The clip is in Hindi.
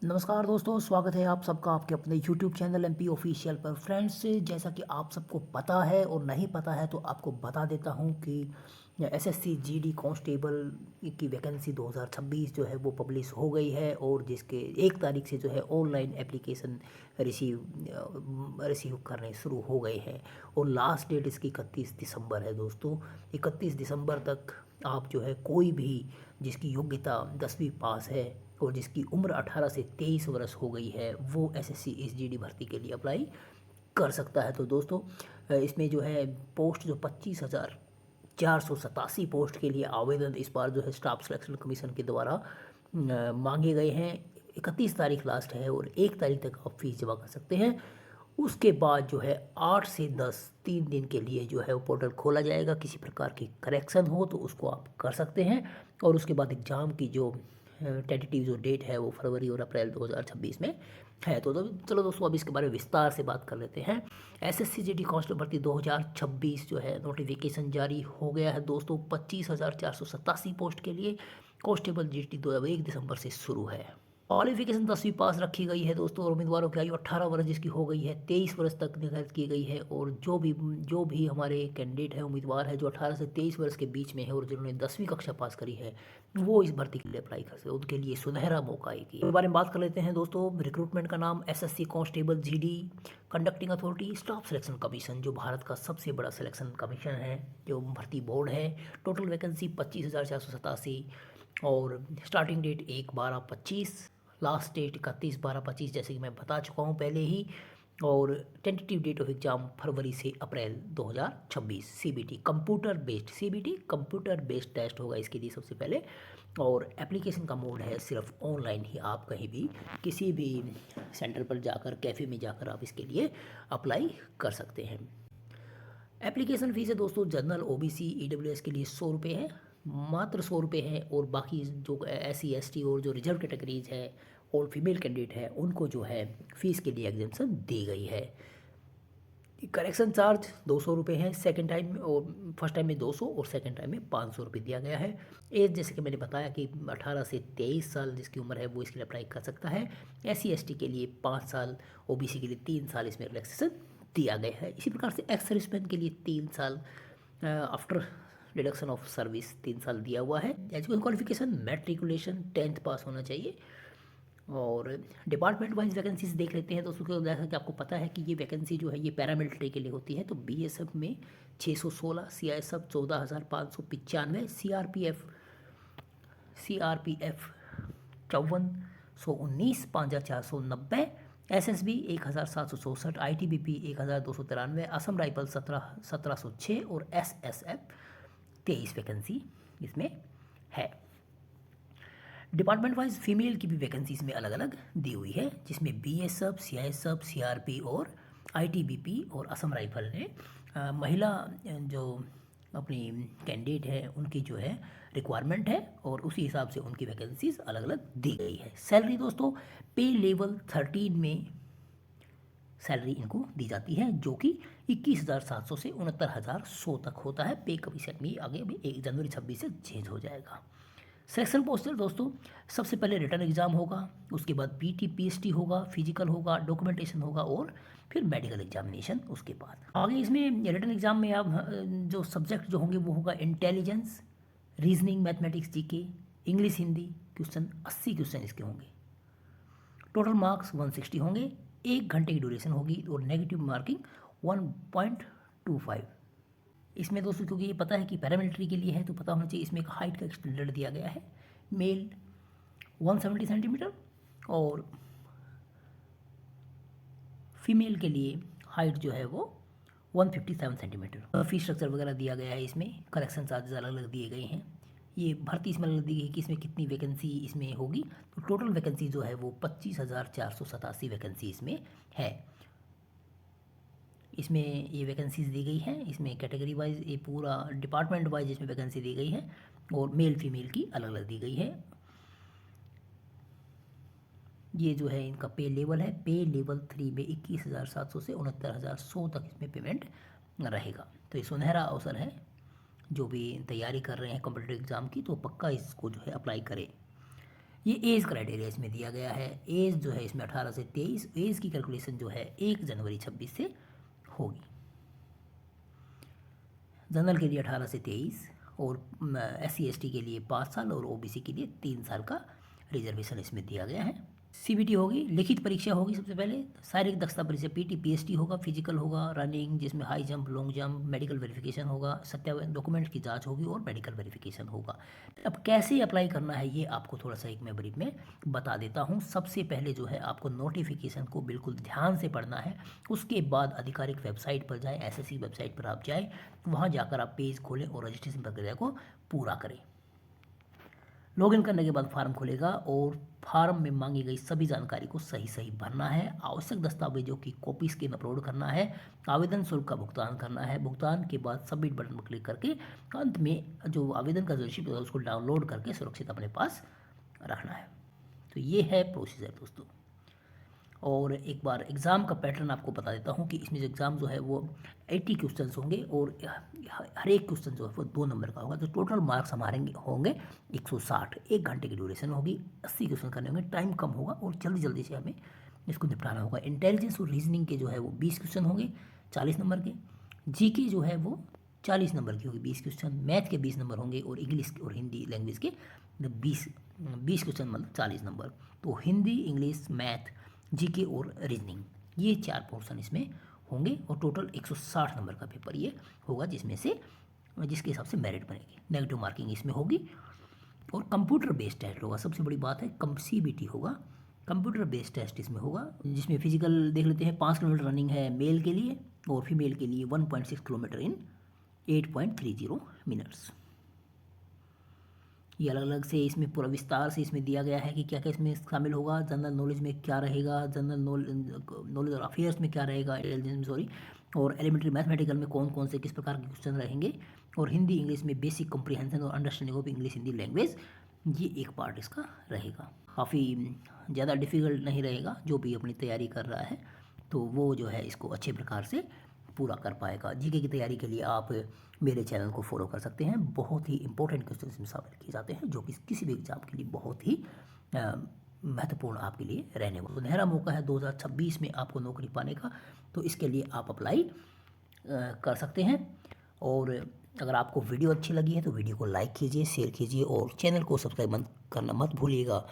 नमस्कार दोस्तों, स्वागत है आप सबका आपके अपने YouTube चैनल एमपी ऑफिशियल पर। फ्रेंड्स, जैसा कि आप सबको पता है और नहीं पता है तो आपको बता देता हूं कि एसएससी जीडी कांस्टेबल की वैकेंसी 2026 जो है वो पब्लिश हो गई है और जिसके 1 तारीख से जो है ऑनलाइन एप्लीकेशन रिसीव करने शुरू हो गए हैं और लास्ट डेट इसकी 31 दिसंबर है दोस्तों। 31 दिसंबर तक आप जो है कोई भी जिसकी योग्यता 10वीं पास है और जिसकी उम्र 18 से 23 वर्ष हो गई है वो एसएससी एसजीडी भर्ती के लिए अप्लाई कर सकता है। तो दोस्तों, इसमें जो है पोस्ट जो 25,487 पोस्ट के लिए आवेदन इस बार जो है स्टाफ सिलेक्शन कमीशन के द्वारा मांगे गए हैं। 31 तारीख लास्ट है और 1 तारीख तक आप फीस जमा कर सकते हैं। उसके बाद जो है 8 से 10 3 दिन के लिए जो है वो पोर्टल खोला जाएगा। किसी प्रकार की करेक्शन हो तो उसको आप कर सकते हैं और उसके बाद एग्ज़ाम की जो टेंटेटिव जो डेट है वो फरवरी और अप्रैल 2026 में है। तो चलो दोस्तों, अब इसके बारे में विस्तार से बात कर लेते हैं। एसएससी जीडी कांस्टेबल भर्ती 2026 जो है नोटिफिकेशन जारी हो गया है दोस्तों। 25,487 पोस्ट के लिए कांस्टेबल जीडी 1 दिसंबर से शुरू है। क्वालिफिकेशन 10वीं पास रखी गई है दोस्तों और उम्मीदवारों की आयु 18 वर्ष जिसकी हो गई है 23 वर्ष तक निर्धारित की गई है। और जो भी हमारे कैंडिडेट है, उम्मीदवार है जो 18 से 23 वर्ष के बीच में है और जिन्होंने 10वीं कक्षा पास करी है वो इस भर्ती के लिए अप्लाई कर सकते हैं। उनके लिए सुनहरा मौका है। इस बारे में बात कर लेते हैं दोस्तों। रिक्रूटमेंट का नाम SSC constable GD conducting authority staff selection commission, जो भारत का सबसे बड़ा सिलेक्शन कमीशन है, जो भर्ती बोर्ड है। टोटल वैकेंसी 25,487 और स्टार्टिंग डेट 1/12/25, लास्ट डेट 31/12/25 जैसे कि मैं बता चुका हूँ पहले ही। और टेंटेटिव डेट ऑफ एग्ज़ाम फरवरी से अप्रैल 2026। सीबीटी कंप्यूटर बेस्ड टेस्ट होगा इसके लिए सबसे पहले। और एप्लीकेशन का मोड है सिर्फ ऑनलाइन ही। आप कहीं भी किसी भी सेंटर पर जाकर, कैफ़े में जाकर आप इसके लिए अप्लाई कर सकते हैं। एप्लीकेशन फ़ीस है दोस्तों, जनरल ओबीसी ईडब्ल्यूएस के लिए 100 रुपये है, मात्र 100 रुपये है। और बाकी जो एससी एसटी और जो रिजर्व कैटेगरीज है और फीमेल कैंडिडेट है उनको जो है फ़ीस के लिए एग्जेम्पशन दी गई है। करेक्शन चार्ज 200 रुपये है सेकेंड टाइम में, और फर्स्ट टाइम में 200 और सेकेंड टाइम में 500 रुपये दिया गया है। एज जैसे कि मैंने बताया कि 18 से 23 साल जिसकी उम्र है वो इसके लिए अप्लाई कर सकता है। एससी एसटी के लिए 5 साल, ओबीसी के लिए 3 साल इसमें रिलैक्सेशन दिया गया है। इसी प्रकार से एक्स सर्विसमैन के लिए 3 साल आफ्टर डिडक्शन ऑफ सर्विस 3 साल दिया हुआ है। एजुकेशन क्वालिफिकेशन मैट्रिकुलेशन 10th पास होना चाहिए। और डिपार्टमेंट वाइज वैकेंसीज देख लेते हैं तो उसको जैसा कि आपको पता है कि ये वैकेंसी जो है ये पैरामिलिट्री के लिए होती है। तो बीएसएफ में 616, CISF 14,595, CRPF 5419, 5,490, SSB 1,764, ITBP 1,293, Assam rifle 1706 और एसएसएफ 23 वैकेंसी इसमें है। डिपार्टमेंट वाइज फीमेल की भी वैकेंसीज में अलग अलग दी हुई है, जिसमें बीएसएफ, सीआईएसएफ, सीआरपी और आईटीबीपी और असम राइफल ने महिला जो अपनी कैंडिडेट है उनकी जो है रिक्वायरमेंट है और उसी हिसाब से उनकी वैकेंसीज अलग अलग दी गई है। सैलरी दोस्तों पे लेवल 13 में सैलरी इनको दी जाती है, जो कि 21,700 से 69,100 तक होता है। पे कमीशन में आगे अभी 1 जनवरी 26 से चेंज हो जाएगा। सेक्शन पोस्टर दोस्तों, सबसे पहले रिटर्न एग्जाम होगा, उसके बाद पीटी पीएसटी होगा, फिजिकल होगा, डॉक्यूमेंटेशन होगा और फिर मेडिकल एग्जामिनेशन उसके बाद। आगे इसमें रिटर्न एग्जाम में आप जो सब्जेक्ट जो होंगे वो होगा intelligence, reasoning, mathematics, GK, English, Hindi question 80 question इसके होंगे। टोटल मार्क्स 160 होंगे, 1 घंटे की ड्यूरेशन होगी और नेगेटिव मार्किंग 1.25। इसमें दोस्तों क्योंकि ये पता है कि पैरामिलिट्री के लिए है तो पता होना चाहिए इसमें एक हाइट का स्टैंडर्ड दिया गया है। मेल 170 सेंटीमीटर और फीमेल के लिए हाइट जो है वो 157 सेंटीमीटर। फीस स्ट्रक्चर वगैरह दिया गया है। इसमें करेक्शन चार्जेस अलग अलग दिए गए हैं। ये भर्ती इसमें अलग दी गई है कि इसमें कितनी वैकेंसी इसमें होगी। तो टोटल वैकेंसी जो है वो 25,487 वैकेंसी इसमें है। इसमें ये वैकेंसीज दी गई हैं। इसमें कैटेगरी वाइज ये पूरा डिपार्टमेंट वाइज इसमें वैकेंसी दी गई है और मेल फीमेल की अलग अलग दी गई है। ये जो है इनका पे लेवल है। पे लेवल 3 में 21,700 से 69,100 तक इसमें पेमेंट रहेगा। तो ये सुनहरा अवसर है, जो भी तैयारी कर रहे हैं कॉम्पिटिटिव एग्ज़ाम की तो पक्का इसको जो है अप्लाई करें। ये एज क्राइटेरिया इसमें दिया गया है। एज जो है इसमें 18 से 23, एज की कैलकुलेशन जो है 1 जनवरी 26 से होगी। जनरल के लिए 18 से 23 और SC/ST के लिए 5 साल और OBC के लिए 3 साल का रिजर्वेशन इसमें दिया गया है। CBT होगी, लिखित परीक्षा होगी सबसे पहले, शारीरिक दक्षता परीक्षा PT PST होगा, फिजिकल होगा, रनिंग जिसमें high jump, long jump, medical verification होगा, सत्यापन डॉक्यूमेंट की जांच होगी और मेडिकल वेरिफिकेशन होगा। अब कैसे अप्लाई करना है ये आपको थोड़ा सा एक मैं ब्रीफ में बता देता हूँ। सबसे पहले जो है आपको नोटिफिकेशन को बिल्कुल ध्यान से पढ़ना है। उसके बाद आधिकारिक वेबसाइट पर जाएँ, SSC वेबसाइट पर आप जाएँ, वहाँ जाकर आप पेज खोलें और रजिस्ट्रेशन प्रक्रिया को पूरा करें। लॉगिन करने के बाद फार्म खुलेगा और फार्म में मांगी गई सभी जानकारी को सही सही भरना है। आवश्यक दस्तावेजों की कॉपी स्कैन अपलोड करना है। आवेदन शुल्क का भुगतान करना है। भुगतान के बाद सबमिट बटन पर क्लिक करके अंत में जो आवेदन का जो रिसिप्ट है उसको डाउनलोड करके सुरक्षित अपने पास रखना है। तो ये है प्रोसीजर दोस्तों। और एक बार एग्ज़ाम का पैटर्न आपको बता देता हूँ कि इसमें जो एग्ज़ाम जो है वो 80 क्वेश्चंस होंगे और हर एक क्वेश्चन जो है वो 2 नंबर का होगा। तो टोटल मार्क्स हमारे होंगे 160। 1 घंटे की ड्यूरेशन होगी, 80 क्वेश्चन करने होंगे, टाइम कम होगा और जल्दी जल्दी से हमें इसको निपटाना होगा। इंटेलिजेंस और रीजनिंग के जो है वो 20 क्वेश्चन होंगे 40 नंबर के। GK जो है वो 40 नंबर की होगी 20 क्वेश्चन। मैथ के 20 नंबर होंगे और इंग्लिश और हिंदी लैंग्वेज के 20 क्वेश्चन मतलब 40 नंबर। तो हिंदी, इंग्लिश, मैथ, GK और रीजनिंग ये 4 पोर्शन इसमें होंगे और टोटल 160 नंबर का पेपर ये होगा, जिसके हिसाब से मेरिट बनेगी। नेगेटिव मार्किंग इसमें होगी और कंप्यूटर बेस्ड टेस्ट होगा। सबसे बड़ी बात है CBT होगा, कंप्यूटर बेस्ड टेस्ट इसमें होगा, जिसमें फिजिकल देख लेते हैं। 5 किलोमीटर रनिंग है मेल के लिए और फीमेल के लिए 1.6 किलोमीटर इन 8.30 मिनट्स। ये अलग अलग से इसमें पूरा विस्तार से इसमें दिया गया है कि क्या क्या इसमें शामिल होगा। जनरल नॉलेज में क्या रहेगा, जनरल नॉलेज और अफेयर्स में क्या रहेगा, और एलिमेंट्री मैथमेटिकल में कौन कौन से किस प्रकार के क्वेश्चन रहेंगे, और हिंदी इंग्लिश में बेसिक कॉम्प्रिहेंशन और understanding of English Hindi language, ये एक पार्ट इसका रहेगा। काफ़ी ज़्यादा डिफ़िकल्ट नहीं रहेगा। जो भी अपनी तैयारी कर रहा है तो वो जो है इसको अच्छे प्रकार से पूरा कर पाएगा। GK की तैयारी के लिए आप मेरे चैनल को फॉलो कर सकते हैं। बहुत ही इंपॉर्टेंट क्वेश्चन इसमें शामिल किए जाते हैं जो कि किसी भी एग्जाम के लिए बहुत ही महत्वपूर्ण आपके लिए रहने वाला। सुनहरा मौका है 2026 में आपको नौकरी पाने का, तो इसके लिए आप अप्लाई कर सकते हैं। और अगर आपको वीडियो अच्छी लगी है तो वीडियो को लाइक कीजिए, शेयर कीजिए और चैनल को सब्सक्राइब करना मत भूलिएगा।